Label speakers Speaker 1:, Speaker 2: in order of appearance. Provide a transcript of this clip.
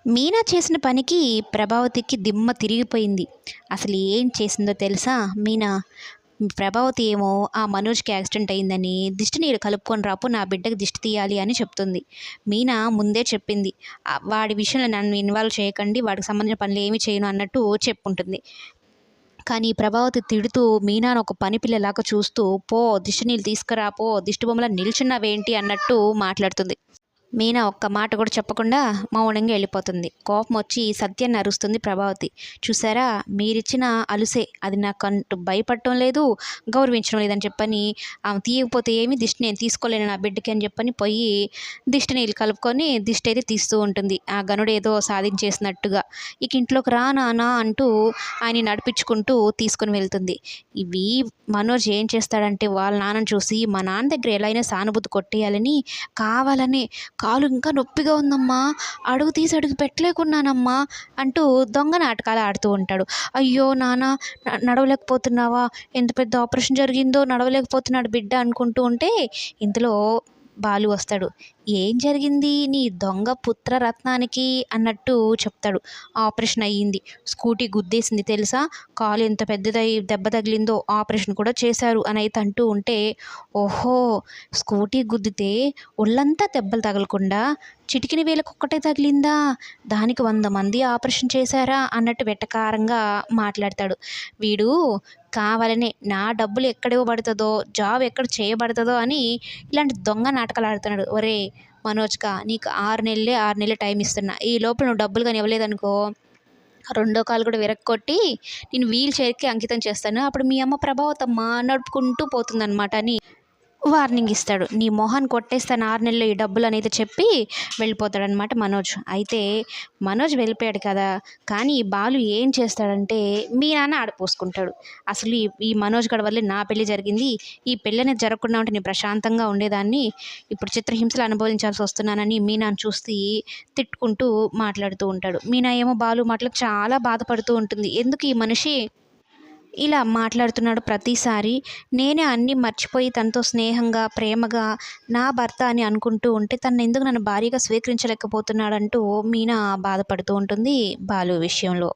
Speaker 1: మీనా చేసిన పనికి ప్రభావతికి దిమ్మ తిరిగిపోయింది. అసలు ఏం చేసిందో తెలుసా మీనా? ప్రభావతి ఏమో ఆ మనోజ్‌కి యాక్సిడెంట్ అయిందని దిష్టి నీళ్ళు కలుపుకొని రాపో నా బిడ్డకి దిష్టి తీయాలి అని చెప్తుంది. మీనా ముందే చెప్పింది. వాడి విషయంలో నన్ను ఇన్వాల్వ్ చేయకండి. వాడికి సంబంధించిన పనులు ఏమి చేయను అన్నట్టు చెప్పుంటుంది. కానీ ప్రభావతి తిడుతూ మీనాను ఒక పని పిల్లలాగా చూస్తూ పో దిష్టి నీళ్ళు తీసుకురా పో, దిష్టి బొమ్మలా నిల్చున్నావేంటి అన్నట్టు మాట్లాడుతుంది. మీనా ఒక్క మాట కూడా చెప్పకుండా మౌనంగా వెళ్ళిపోతుంది. కోపం వచ్చి సత్యాన్ని అరుస్తుంది ప్రభావతి. చూసారా, మీరిచ్చిన అలుసే, అది నాకంటూ భయపడటం లేదు, గౌరవించడం లేదని చెప్పని ఆమె తీయకపోతే ఏమి దిష్టి నేను తీసుకోలేను నా బిడ్డకి అని చెప్పని పోయి దిష్టి నీళ్ళు కలుపుకొని దిష్టి అయితే తీస్తూ ఉంటుంది. ఆ గనుడు ఏదో సాధించేసినట్టుగా. ఇక ఇంట్లోకి రా నాన్న అంటూ ఆయన నడిపించుకుంటూ తీసుకుని వెళ్తుంది. ఇవి మనోజ్ ఏం చేస్తాడంటే వాళ్ళ నాన్నని చూసి మా నాన్న దగ్గర ఎలా అయినా సానుభూతి కొట్టేయాలని కావాలని కాలు ఇంకా నొప్పిగా ఉందమ్మా, అడుగు తీసి అడుగు పెట్టలేకున్నానమ్మా అంటూ దొంగ నాటకాలు ఆడుతూ ఉంటాడు. అయ్యో నాన్న, నడవలేకపోతున్నావా, ఎంత పెద్ద ఆపరేషన్ జరిగిందో నడవలేకపోతున్నాడు బిడ్డ అనుకుంటూ ఉంటే ఇంతలో బాలు వస్తాడు. ఏం జరిగింది నీ దొంగ పుత్రరత్నానికి అన్నట్టు చెప్తాడు. ఆపరేషన్ అయ్యింది, స్కూటీ గుద్దేసింది తెలుసా, కాలు ఎంత పెద్దదై దెబ్బ తగిలిందో, ఆపరేషన్ కూడా చేశారు అని అయితే అంటూ ఉంటే, ఓహో, స్కూటీ గుద్దితే ఒళ్ళంతా దెబ్బలు తగలకుండా చిటికిన వేలకు ఒక్కటే తగిలిందా, దానికి 100 మంది ఆపరేషన్ చేశారా అన్నట్టు వెటకారంగా మాట్లాడతాడు. వీడు కావాలనే నా డబ్బులు ఎక్కడ ఇవ్వబడుతుందో, జాబ్ ఎక్కడ చేయబడుతుందో అని ఇలాంటి దొంగ నాటకాలు ఆడుతున్నాడు. ఒరే మనోజ్‌కా, నీకు 6 నెలలు టైం ఇస్తున్నా. ఈ లోపల నువ్వు డబ్బులు కానీ ఇవ్వలేదనుకో, రెండో కాలు కూడా విరక్కొట్టి నేను వీల్ చైర్‌కి అంకితం చేస్తాను. అప్పుడు మీ అమ్మ ప్రభావతమ్మ నడుపుకుంటూ పోతుందనమాట అని వార్నింగ్ ఇస్తాడు. నీ మొహాన్ని కొట్టేస్తాను 6 నెలల్లో ఈ డబ్బులు అనేది చెప్పి వెళ్ళిపోతాడనమాట మనోజ్. అయితే మనోజ్ వెళ్ళిపోయాడు కదా, కానీ ఈ బాలు ఏం చేస్తాడంటే మీ నాన్న ఆడపోసుకుంటాడు. అసలు ఈ మనోజ్ గడి వల్లే నా పెళ్లి జరిగింది, ఈ పెళ్ళి అనేది జరగకుండా ఉంటే నేను ప్రశాంతంగా ఉండేదాన్ని, ఇప్పుడు చిత్రహింసలు అనుభవించాల్సి వస్తున్నానని మీనాను చూసి తిట్టుకుంటూ మాట్లాడుతూ ఉంటాడు. మీనా ఏమో బాలు మాటలకు చాలా బాధపడుతూ ఉంటుంది. ఎందుకు ఈ మనిషి ఇలా మాట్లాడుతున్నాడు ప్రతిసారి, నేనే అన్నీ మర్చిపోయి తనతో స్నేహంగా ప్రేమగా నా భర్త అని అనుకుంటూ ఉంటే తను ఎందుకు నన్ను భార్యగా స్వీకరించలేకపోతున్నాడంటూ మీనా బాధపడుతూ ఉంటుంది బాలు విషయంలో.